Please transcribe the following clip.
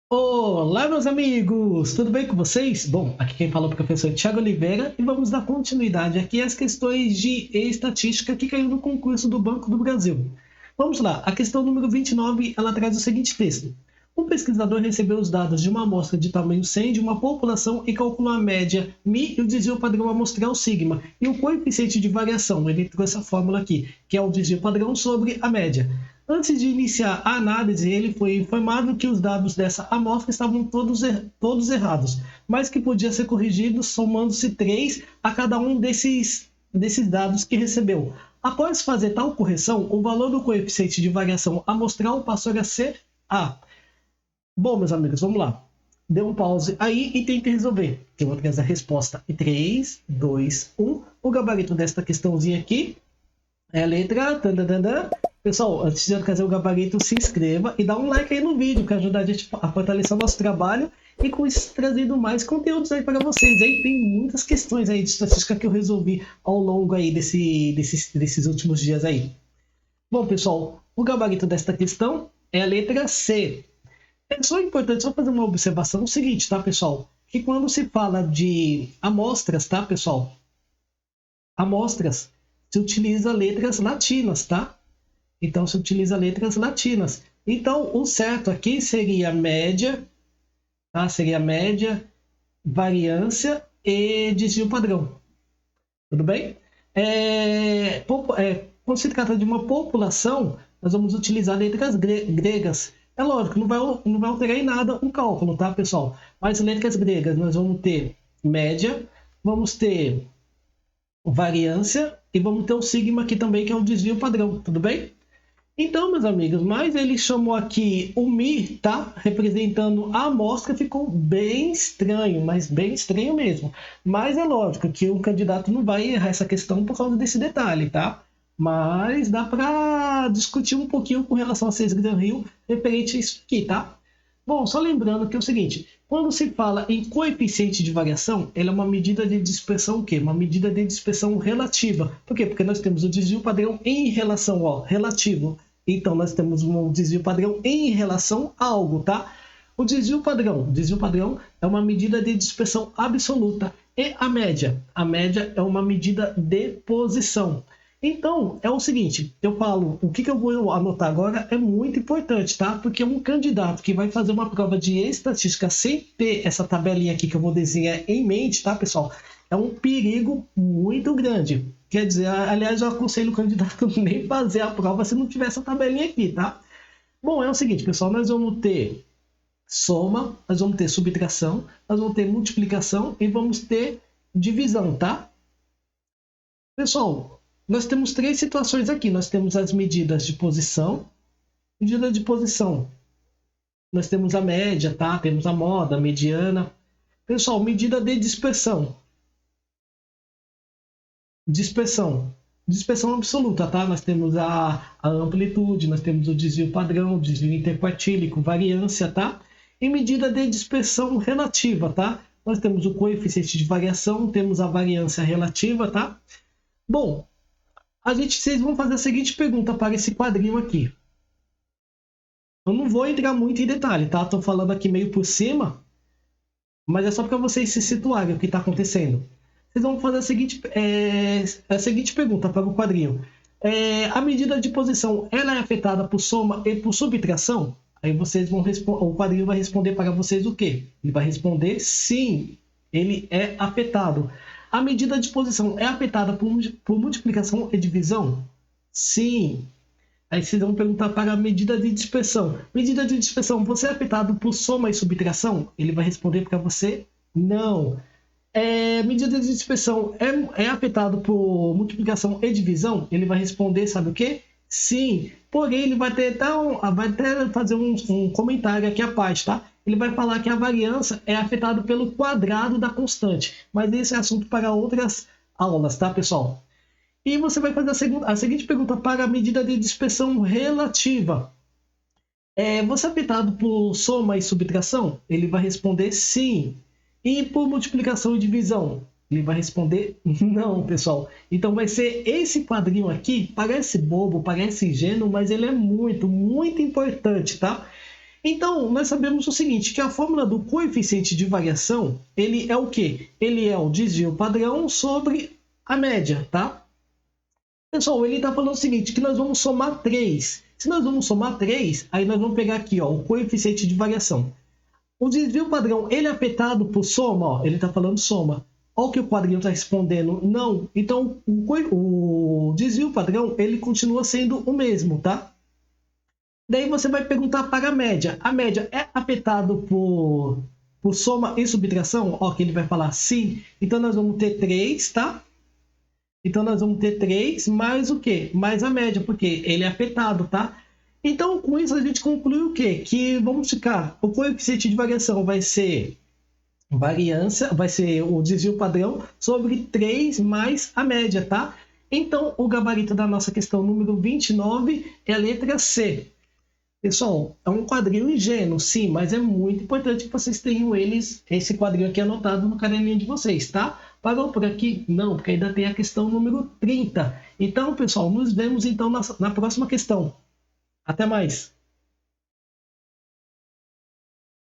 Olá, meus amigos! Tudo bem com vocês? Bom, aqui quem fala é o professor Thiago Oliveira e vamos dar continuidade aqui às questões de estatística que caiu no concurso do Banco do Brasil. Vamos lá, a questão número 29, ela traz o seguinte texto. Um pesquisador recebeu os dados de uma amostra de tamanho 100 de uma população e calculou a média μ e o desvio padrão amostral sigma e o coeficiente de variação. Ele trouxe a fórmula aqui, que é o desvio padrão sobre a média. Antes de iniciar a análise, ele foi informado que os dados dessa amostra estavam todos errados, mas que podia ser corrigido somando-se 3 a cada um desses dados que recebeu. Após fazer tal correção, o valor do coeficiente de variação amostral passou a ser A. Bom, meus amigos, vamos lá. Dê um pause aí e tente resolver. Eu vou trazer a resposta em 3, 2, 1. O gabarito desta questãozinha aqui é a letra... Pessoal, antes de eu trazer o gabarito, se inscreva e dá um like aí no vídeo, que ajuda a gente a fortalecer o nosso trabalho e com isso trazendo mais conteúdos aí para vocês. Aí tem muitas questões aí de estatística que eu resolvi ao longo aí desses últimos dias aí. Bom, pessoal, o gabarito desta questão é a letra C. É só importante só fazer uma observação seguinte, tá, pessoal? Que quando se fala de amostras, tá, pessoal? Amostras, se utiliza letras latinas, tá? Então, se utiliza letras latinas. Então, o certo aqui seria média, tá? Seria média, variância e desvio padrão. Tudo bem? Quando se trata de uma população, nós vamos utilizar letras gregas. É lógico, não vai alterar em nada o cálculo, tá, pessoal? Mas letras gregas, nós vamos ter média, vamos ter variância e vamos ter o sigma aqui também, que é o desvio padrão. Tudo bem? Então, meus amigos, mas ele chamou aqui o μ, tá? Representando a amostra, ficou bem estranho, mas bem estranho mesmo. Mas é lógico que o candidato não vai errar essa questão por causa desse detalhe, tá? Mas dá para discutir um pouquinho com relação a 6 Gran Rio referente a isso aqui, tá? Bom, só lembrando que é o seguinte, quando se fala em coeficiente de variação, ele é uma medida de dispersão o quê? Uma medida de dispersão relativa. Por quê? Porque nós temos o desvio padrão em relação ao relativo. Então, nós temos um desvio padrão em relação a algo, tá? O desvio padrão é uma medida de dispersão absoluta. E a média é uma medida de posição. Então, é o seguinte, eu falo, o que eu vou anotar agora é muito importante, tá? Porque um candidato que vai fazer uma prova de estatística sem ter essa tabelinha aqui que eu vou desenhar em mente, tá, pessoal? É um perigo muito grande. Quer dizer, aliás, eu aconselho o candidato nem fazer a prova se não tiver essa tabelinha aqui, tá? Bom, é o seguinte, pessoal, nós vamos ter soma, nós vamos ter subtração, nós vamos ter multiplicação e vamos ter divisão, tá? Pessoal, nós temos 3 situações aqui. Nós temos as medidas de posição. Medida de posição. Nós temos a média, tá? Temos a moda, a mediana. Pessoal, medida de dispersão. Dispersão absoluta, tá? Nós temos a amplitude, nós temos o desvio padrão, desvio interquartílico, variância, tá? E medida de dispersão relativa, tá? Nós temos o coeficiente de variação, temos a variância relativa, tá? Bom, vocês vão fazer a seguinte pergunta para esse quadrinho aqui. Eu não vou entrar muito em detalhe, tá? Estou falando aqui meio por cima, mas é só para vocês se situarem o que está acontecendo. Vocês vão fazer a seguinte pergunta para o quadrinho. A medida de posição, ela é afetada por soma e por subtração? Aí vocês vão o quadrinho vai responder para vocês o quê? Ele vai responder sim, ele é afetado. A medida de posição é afetada por multiplicação e divisão? Sim. Aí vocês vão perguntar para a medida de dispersão. Medida de dispersão, você é afetado por soma e subtração? Ele vai responder para você não. Medida de dispersão é afetado por multiplicação e divisão? Ele vai responder, sabe o quê? Sim. Porém, ele vai até fazer um comentário aqui à parte, tá? Ele vai falar que a variância é afetada pelo quadrado da constante. Mas esse é assunto para outras aulas, tá, pessoal? E você vai fazer a seguinte pergunta para a medida de dispersão relativa. Você é afetado por soma e subtração? Ele vai responder sim. E por multiplicação e divisão? Ele vai responder não, pessoal. Então vai ser esse quadrinho aqui, parece bobo, parece ingênuo, mas ele é muito, muito importante, tá? Então, nós sabemos o seguinte, que a fórmula do coeficiente de variação, ele é o quê? Ele é o desvio padrão sobre a média, tá? Pessoal, ele está falando o seguinte, que nós vamos somar 3. Se nós vamos somar 3, aí nós vamos pegar aqui, ó, o coeficiente de variação. O desvio padrão, ele é afetado por soma? Ó, ele está falando soma. Olha o que o quadrinho está respondendo, não. Então, o desvio padrão, ele continua sendo o mesmo, tá? Daí você vai perguntar para a média. A média é afetado por soma e subtração? Ó, que ele vai falar sim. Então, nós vamos ter 3, tá? Então, nós vamos ter 3 mais o quê? Mais a média, porque ele é afetado, tá? Então, com isso, a gente conclui o quê? Que vamos ficar... O coeficiente de variação vai ser variância, vai ser o desvio padrão sobre 3 mais a média, tá? Então, o gabarito da nossa questão número 29 é a letra C. Pessoal, é um quadrinho ingênuo, sim, mas é muito importante que vocês tenham esse quadrinho aqui anotado no caderninho de vocês, tá? Parou por aqui? Não, porque ainda tem a questão número 30. Então, pessoal, nos vemos então na próxima questão. Até mais!